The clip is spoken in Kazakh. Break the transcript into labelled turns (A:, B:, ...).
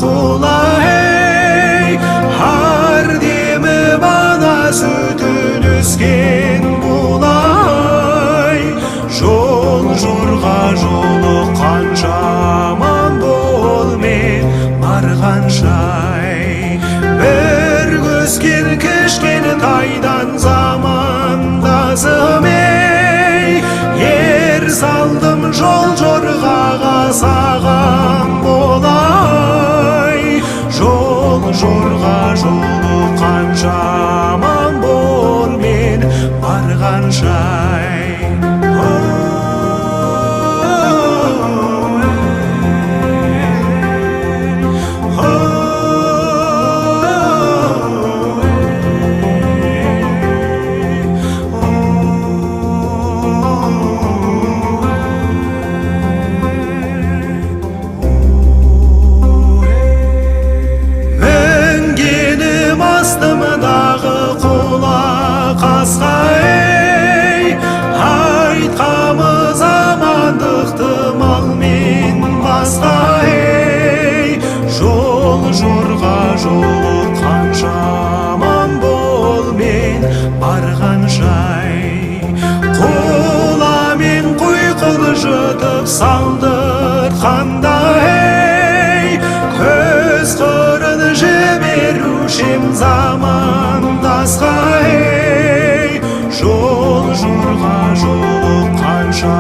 A: құла ей, ар демі бала сүтін өскен бұлай. Жол жорға жолы қанша аман болмен барғаншай. Бір көскен кешкен тайдан замандасым ей, ер салдым жол жорғаға саған болай. Жол жорға жолы қанша аман болмен барғаншай. Астымдағы құла қасқа ей, айтқамыз амандықты малмен басқа ей. Жол жорға жолы қанша аман болмен барғаншай. Құла мен құйқыл жұтып салдыртқанда ей, көз қырын жіберушем замандасқа ей. Жол жорға жолы қанша